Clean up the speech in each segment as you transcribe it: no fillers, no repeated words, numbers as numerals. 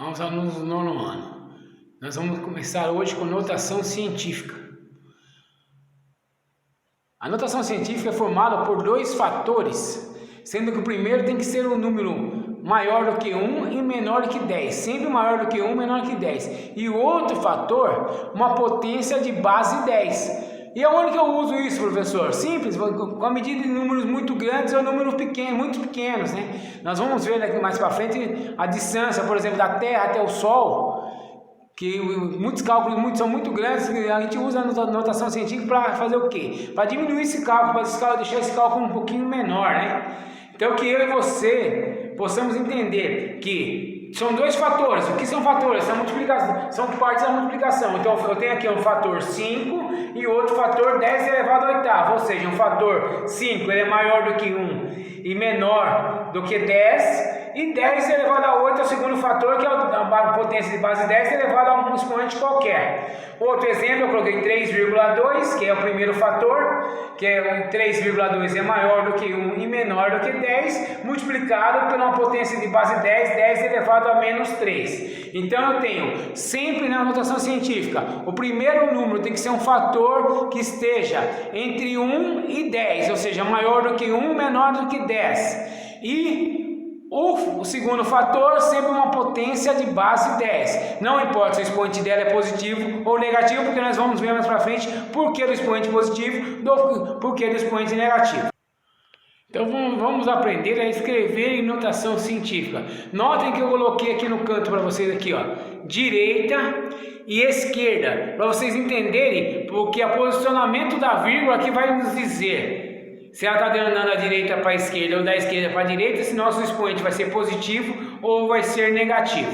aos alunos do nono ano. Nós vamos começar hoje com notação científica. A notação científica é formada por dois fatores, sendo que o primeiro tem que ser um número maior do que 1 e menor do que 10, sempre maior do que 1 menor do que 10. E o outro fator, uma potência de base 10. E aonde que eu uso isso, professor? Simples, com a medida de números muito grandes ou números pequenos, muito pequenos, né? Nós vamos ver daqui mais para frente a distância, por exemplo, da Terra até o Sol, que muitos cálculos são muito grandes, a gente usa a notação científica para fazer o quê? Para diminuir esse cálculo, para deixar esse cálculo um pouquinho menor, né? Então que eu e você possamos entender que são dois fatores. O que são fatores? São multiplicação, são partes da multiplicação. Então eu tenho aqui um fator 5 e outro fator 10 elevado ao oitavo, ou seja, um fator 5 ele é maior do que 1 e menor do que 10, e 10 elevado a 8 é o segundo fator, que é a potência de base 10 elevado a um expoente qualquer. Outro exemplo, eu coloquei 3,2, que é o primeiro fator, que é 3,2 é maior do que 1 e menor do que 10, multiplicado por uma potência de base 10, 10 elevado a menos 3. Então eu tenho, sempre na notação científica, o primeiro número tem que ser um fator que esteja entre 1 e 10, ou seja, maior do que 1, menor do que 10. E o segundo fator, sempre uma potência de base 10. Não importa se o expoente dela é positivo ou negativo, porque nós vamos ver mais para frente por que do expoente positivo, por que do expoente negativo. Então vamos aprender a escrever em notação científica. Notem que eu coloquei aqui no canto para vocês aqui, ó, direita e esquerda, para vocês entenderem, porque o posicionamento da vírgula aqui vai nos dizer se ela está andando da direita para a esquerda ou da esquerda para a direita, se nosso expoente vai ser positivo ou vai ser negativo.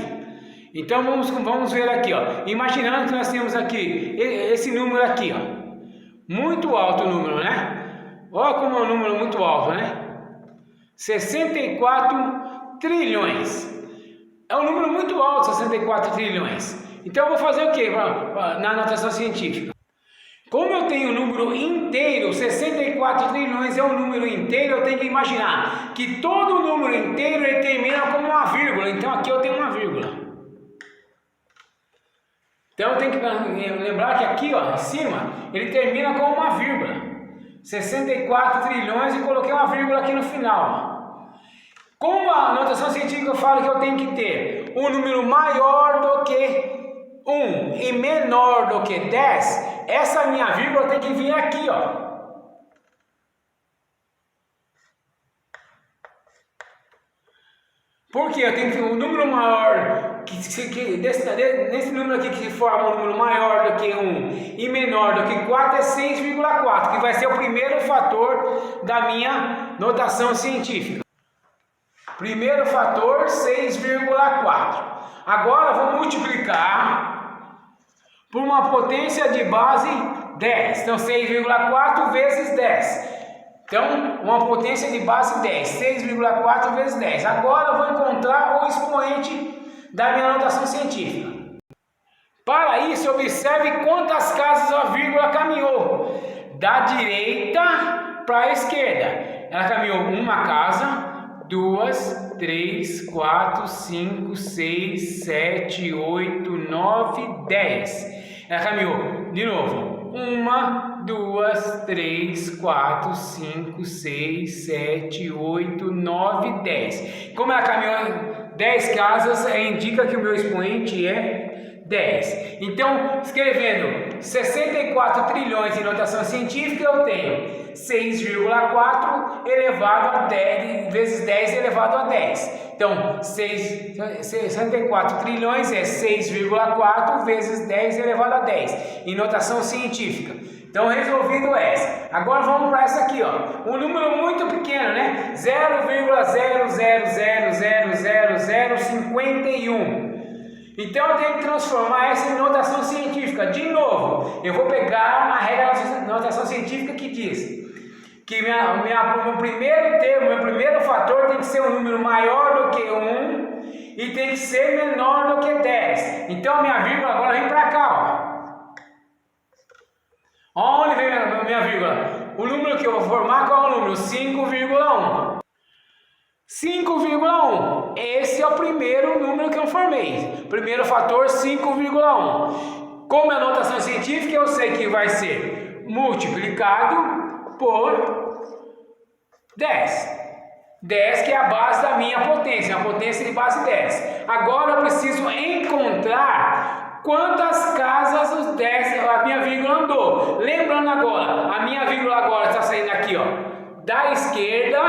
Então vamos ver aqui, ó. Imaginando que nós temos aqui esse número aqui, ó, muito alto o número, né? Olha como é um número muito alto, né? 64 trilhões. É um número muito alto, 64 trilhões. Então eu vou fazer o que na notação científica? Como eu tenho o número inteiro, 64 trilhões é um número inteiro, eu tenho que imaginar que todo número inteiro ele termina como uma vírgula. Então aqui eu tenho uma vírgula. Então eu tenho que lembrar que aqui, ó, em cima, ele termina com uma vírgula. 64 trilhões e coloquei uma vírgula aqui no final. Como a notação científica fala que eu tenho que ter um número maior do que 1 e menor do que 10, essa minha vírgula tem que vir aqui, ó. Porque eu tenho que um número maior, nesse número aqui que forma um número maior do que 1 e menor do que 4 é 6,4, que vai ser o primeiro fator da minha notação científica. Primeiro fator, 6,4. Agora vou multiplicar por uma potência de base 10. Então 6,4 vezes 10. Então uma potência de base 10. 6,4 vezes 10. Agora eu vou encontrar o expoente da minha notação científica. Para isso, observe quantas casas a vírgula caminhou. Da direita para a esquerda. Ela caminhou uma casa, 2, 3, 4, 5, 6, 7, 8, 9, 10. Ela caminhou de novo. 1, 2, 3, 4, 5, 6, 7, 8, 9, 10. Como ela caminhou 10 casas, indica que o meu expoente é 10. Então, escrevendo 64 trilhões em notação científica, eu tenho 6,4 elevado a 10 vezes 10 elevado a 10. Então, 64 trilhões é 6,4 vezes 10 elevado a 10 em notação científica. Então, resolvido essa. Agora vamos para essa aqui, ó. Um número muito pequeno, né? 0,0000051. Então eu tenho que transformar essa em notação científica. De novo, eu vou pegar uma regra da notação científica que diz que meu primeiro termo, meu primeiro fator tem que ser um número maior do que 1 e tem que ser menor do que 10. Então minha vírgula agora vem para cá, ó. Onde vem minha vírgula? O número que eu vou formar, qual é o número? 5,1. 5,1. Esse é o primeiro número que eu transformei. Primeiro fator 5,1. Como é notação científica, eu sei que vai ser multiplicado por 10. 10 que é a base da minha potência, a potência de base 10. Agora eu preciso encontrar quantas casas os 10, a minha vírgula andou. Lembrando agora, a minha vírgula agora está saindo aqui, ó, da esquerda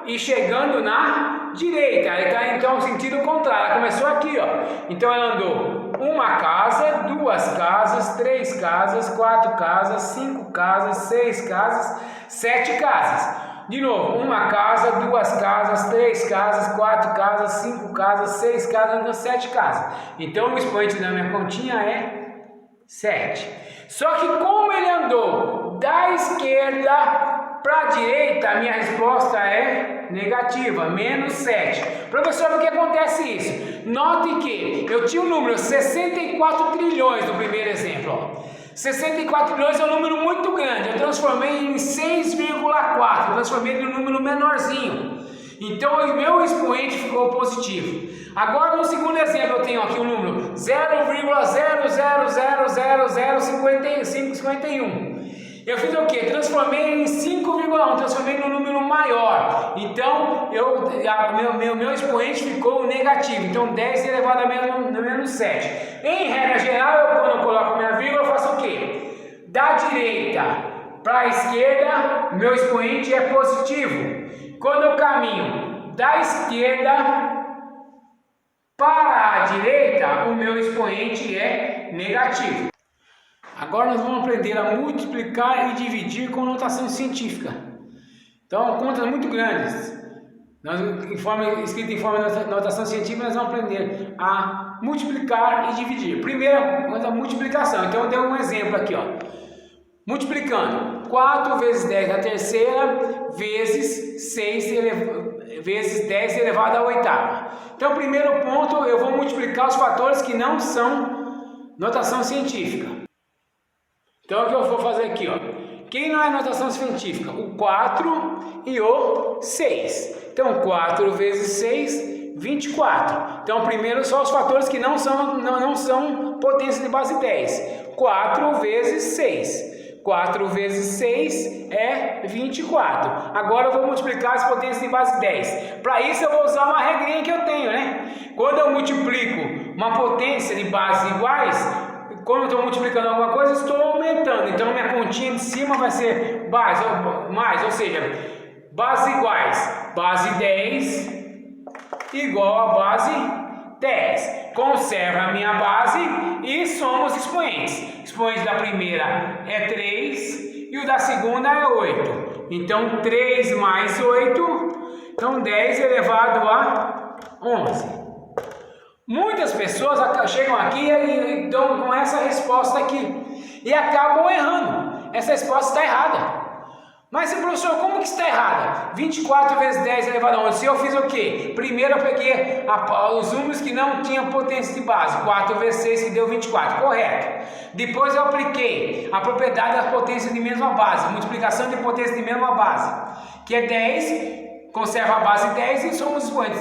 e chegando na direita. Ela está então no sentido contrário. Ela começou aqui, ó. Então ela andou uma casa, duas casas, 3 casas, 4 casas, 5 casas, 6 casas, 7 casas. De novo, uma casa, duas casas, 3 casas, 4 casas, 5 casas, 6 casas, 7 casas. Então o expoente da minha continha é 7. Só que como ele andou da esquerda para a direita, a minha resposta é negativa, menos 7. Professor, por que acontece isso? Note que eu tinha o número 64 trilhões no primeiro exemplo, ó. 64 trilhões é um número muito grande, eu transformei em 6,4, transformei em um número menorzinho. Então o meu expoente ficou positivo. Agora no segundo exemplo eu tenho aqui o número 0,000005551. Eu fiz o que? Transformei em 5,1, transformei num número maior. Então meu expoente ficou negativo. Então 10 elevado a menos 7. Em regra geral, quando eu coloco minha vírgula, eu faço o que? Da direita para a esquerda, meu expoente é positivo. Quando eu caminho da esquerda para a direita, o meu expoente é negativo. Agora nós vamos aprender a multiplicar e dividir com notação científica. Então, contas muito grandes. Escrito em forma de notação científica, nós vamos aprender a multiplicar e dividir. Primeira coisa, a multiplicação. Então, eu dei um exemplo aqui, ó. Multiplicando 4 vezes 10 na terceira, vezes 10 elevado à oitava. Então, primeiro ponto, eu vou multiplicar os fatores que não são notação científica. Então, o que eu vou fazer aqui, ó? Quem não é notação científica? O 4 e o 6. Então, 4 vezes 6, 24. Então, primeiro só os fatores que não são potência de base 10. 4 vezes 6. 4 vezes 6 é 24. Agora eu vou multiplicar as potências de base 10. Para isso eu vou usar uma regrinha que eu tenho, né? Quando eu multiplico uma potência de bases iguais, quando eu estou multiplicando alguma coisa, estou aumentando. Então minha continha de cima vai ser base, ou seja, bases iguais. Base 10 igual a base 10. Conserva a minha base e soma os expoentes. O expoente da primeira é 3 e o da segunda é 8. Então 3 mais 8, então 10 elevado a 11. Muitas pessoas chegam aqui e dão com essa resposta aqui e acabam errando. Essa resposta está errada. Mas, professor, como que está errada? 24 vezes 10 elevado a 11. Se eu fiz o quê? Primeiro eu peguei os números que não tinham potência de base. 4 vezes 6 que deu 24. Correto. Depois eu apliquei a propriedade da potência de mesma base. Multiplicação de potência de mesma base. Que é 10. Conserva a base 10 e somos expoentes.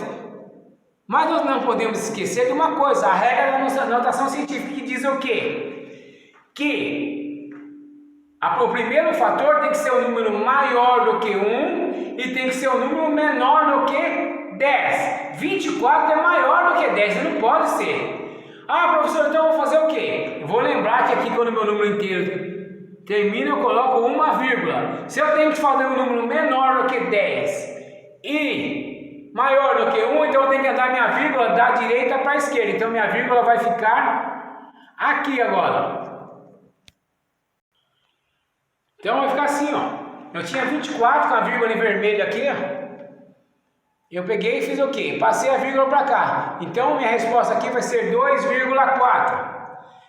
Mas nós não podemos esquecer de uma coisa, a regra da nossa notação científica, que diz o quê? Que o primeiro fator tem que ser um número maior do que 1 e tem que ser um número menor do que 10. 24 é maior do que 10, não pode ser. Ah, professor, então eu vou fazer o quê? Eu vou lembrar que aqui quando o meu número inteiro termina, eu coloco uma vírgula. Se eu tenho que fazer um número menor do que 10 e maior do que 1, então eu tenho que andar minha vírgula da direita para a esquerda. Então minha vírgula vai ficar aqui agora. Então vai ficar assim, ó. Eu tinha 24 com a vírgula em vermelho aqui, ó. Eu peguei e fiz o quê? Passei a vírgula para cá. Então minha resposta aqui vai ser 2,4.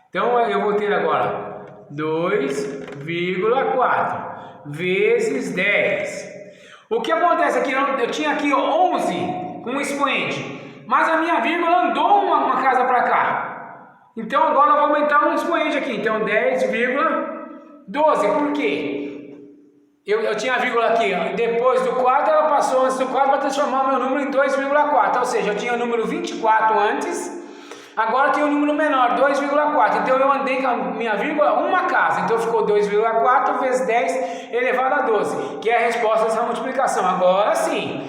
Então eu vou ter agora 2,4 vezes 10. O que acontece aqui? Eu tinha aqui 11 com um expoente, mas a minha vírgula andou uma casa para cá. Então agora eu vou aumentar um expoente aqui. Então 10,12. Por quê? Eu tinha a vírgula aqui, ó. Depois do 4 ela passou antes do 4 para transformar o meu número em 2,4. Ou seja, eu tinha o número 24 antes Agora tem um número menor, 2,4. Então eu andei com a minha vírgula uma casa. Então ficou 2,4 vezes 10 elevado a 12, que é a resposta dessa multiplicação. Agora sim,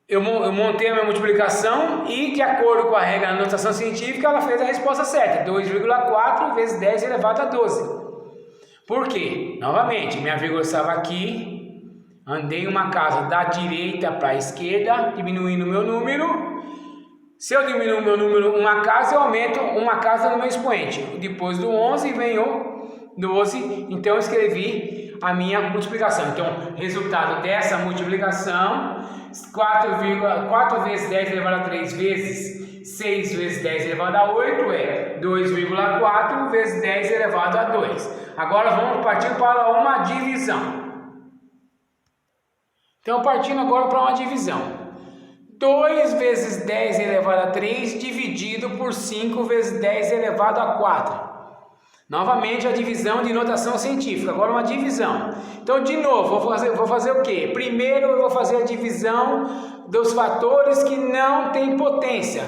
eu montei a minha multiplicação e, de acordo com a regra da notação científica, ela fez a resposta certa. 2,4 vezes 10 elevado a 12. Por quê? Novamente, minha vírgula estava aqui, andei uma casa da direita para a esquerda, diminuindo o meu número. Se eu diminuir o meu número uma casa, eu aumento uma casa no meu expoente. Depois do 11 vem o 12, então eu escrevi a minha multiplicação. Então, resultado dessa multiplicação, 4 vezes 10 elevado a 3 vezes 6 vezes 10 elevado a 8 é 2,4 vezes 10 elevado a 2. Agora vamos partir para uma divisão. Então, partindo agora para uma divisão. 2 vezes 10 elevado a 3 dividido por 5 vezes 10 elevado a 4. Novamente a divisão de notação científica, agora uma divisão. Então, de novo, vou fazer o quê? Primeiro eu vou fazer a divisão dos fatores que não têm potência.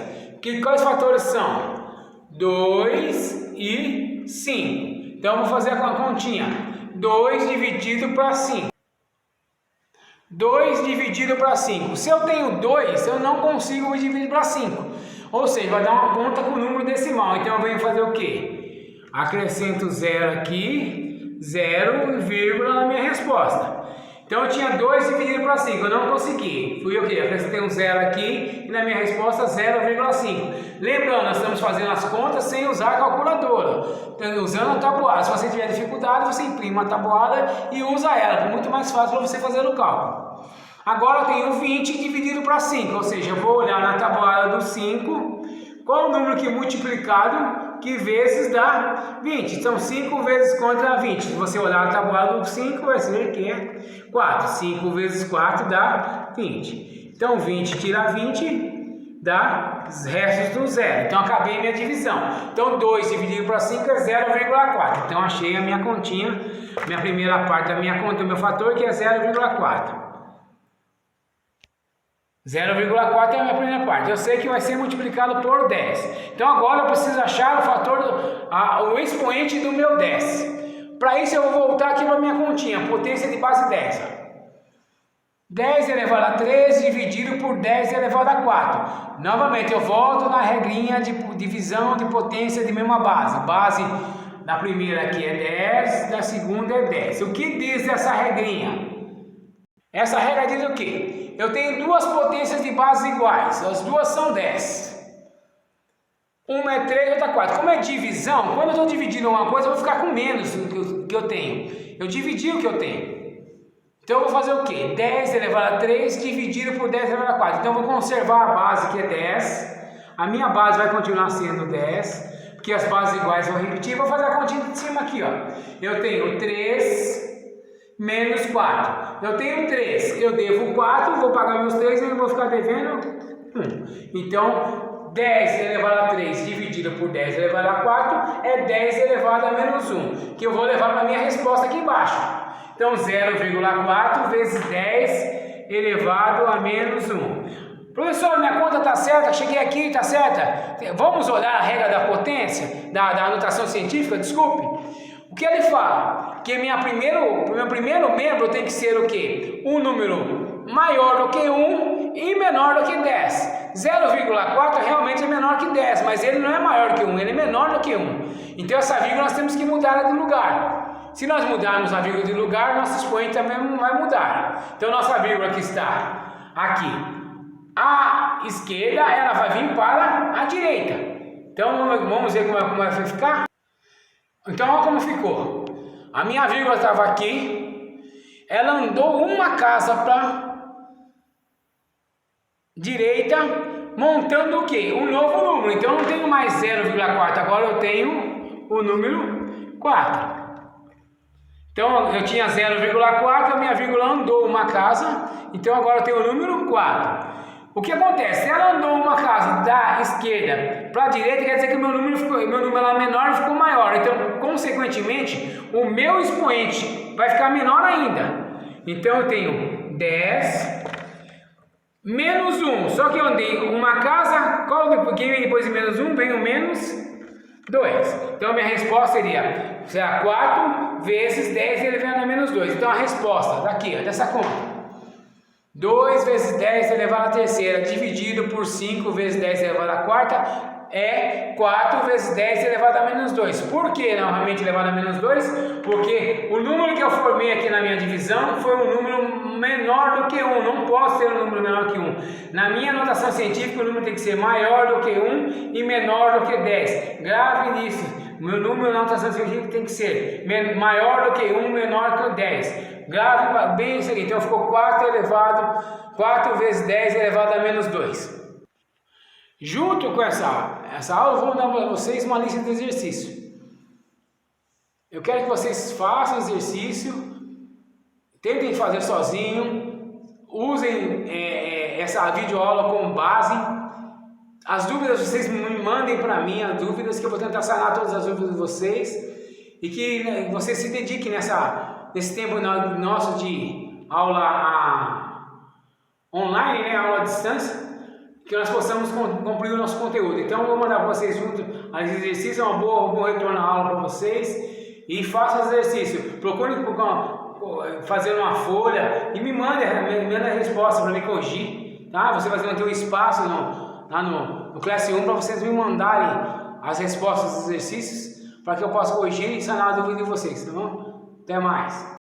Quais fatores são? 2 e 5. Então, eu vou fazer a continha. 2 dividido para 5. 2 dividido para 5. Se eu tenho 2, eu não consigo dividir para 5. Ou seja, vai dar uma conta com o número decimal. Então eu venho fazer o quê? Acrescento 0 aqui, 0, vírgula na minha resposta. Então eu tinha 2 dividido para 5, eu não consegui. Fui o quê? Acrescentei um 0 aqui e na minha resposta 0,5. Lembrando, nós estamos fazendo as contas sem usar a calculadora. Então, usando a tabuada. Se você tiver dificuldade, você imprime uma tabuada e usa ela. É muito mais fácil para você fazer o cálculo. Agora eu tenho 20 dividido para 5, ou seja, eu vou olhar na tabuada do 5, qual o número que multiplicado que vezes dá 20. Então 5 vezes contra 20. Se você olhar na tabuada do 5, vai ser que é 4. 5 vezes 4 dá 20. Então 20 tira 20 dá os restos do zero. Então acabei minha divisão. Então 2 dividido para 5 é 0,4. Então achei a minha continha, minha primeira parte da minha conta, o meu fator, que é 0,4. 0,4 é a minha primeira parte. Eu sei que vai ser multiplicado por 10. Então agora eu preciso achar o fator, o expoente do meu 10. Para isso eu vou voltar aqui para a minha continha, potência de base 10. 10 elevado a 3 dividido por 10 elevado a 4. Novamente eu volto na regrinha de divisão de potência de mesma base. Base da primeira aqui é 10, da segunda é 10. O que diz essa regrinha? Essa regra diz o quê? Eu tenho duas potências de base iguais, as duas são 10. Uma é 3 e outra é 4. Como é divisão, quando eu estou dividindo uma coisa, eu vou ficar com menos do que eu tenho. Eu dividi o que eu tenho. Então eu vou fazer o quê? 10 elevado a 3 dividido por 10 elevado a 4. Então eu vou conservar a base que é 10. A minha base vai continuar sendo 10, porque as bases iguais vão repetir. Vou fazer a continha de cima aqui, ó. Eu tenho 3 menos 4. Eu tenho 3, eu devo 4, vou pagar meus 3 e eu vou ficar devendo 1. Então, 10 elevado a 3 dividido por 10 elevado a 4 é 10 elevado a menos 1, que eu vou levar para a minha resposta aqui embaixo. Então, 0,4 vezes 10 elevado a menos 1. Professor, minha conta está certa? Cheguei aqui, está certa? Vamos olhar a regra da potência, da anotação científica, desculpe. O que ele fala? Que meu primeiro membro tem que ser o quê? Um número maior do que 1 e menor do que 10. 0,4 realmente é menor que 10, mas ele não é maior que 1, ele é menor do que 1. Então essa vírgula nós temos que mudar de lugar. Se nós mudarmos a vírgula de lugar, nosso expoente também vai mudar. Então nossa vírgula que está aqui à esquerda, ela vai vir para a direita. Então vamos ver como vai ficar? Então olha como ficou. A minha vírgula estava aqui, ela andou uma casa para direita, montando o quê? Um novo número. Então eu não tenho mais 0,4, agora eu tenho o número 4. Então eu tinha 0,4, a minha vírgula andou uma casa, então agora eu tenho o número 4. O que acontece? Se ela andou uma casa da esquerda para a direita, quer dizer que o meu número era menor e ficou maior. Então, consequentemente, o meu expoente vai ficar menor ainda. Então, eu tenho 10 menos 1. Só que eu andei uma casa, qual quem vem depois de menos 1 vem o menos 2. Então a minha resposta será 4 vezes 10 elevado a menos 2. Então a resposta daqui, ó, dessa conta. 2 vezes 10 elevado à terceira dividido por 5 vezes 10 elevado à quarta é 4 vezes 10 elevado a menos 2. Por que novamente elevado a menos 2? Porque o número que eu formei aqui na minha divisão foi um número menor do que 1. Não posso ter um número menor que 1. Na minha notação científica, o número tem que ser maior do que 1 e menor do que 10. Grave nisso. Meu número na notação científica tem que ser maior do que 1, menor que 10. Grave bem isso aqui. Então ficou 4 vezes 10 elevado a menos 2. Junto com essa aula, eu vou dar para vocês uma lista de exercício. Eu quero que vocês façam exercício, tentem fazer sozinho, usem essa videoaula como base. As dúvidas vocês me mandem para mim, as dúvidas que eu vou tentar sanar todas as dúvidas de vocês e que vocês se dediquem nesse tempo nosso de aula online, né, aula à distância, que nós possamos cumprir o nosso conteúdo. Então eu vou mandar para vocês junto os exercícios, um bom retorno à aula para vocês e façam exercício. Procurem fazer uma folha e me mandem a resposta para me corrigir, tá? Você vai ter um espaço lá no Classe 1 para vocês me mandarem as respostas dos exercícios para que eu possa corrigir e sanar a dúvida de vocês, tá bom? Até mais!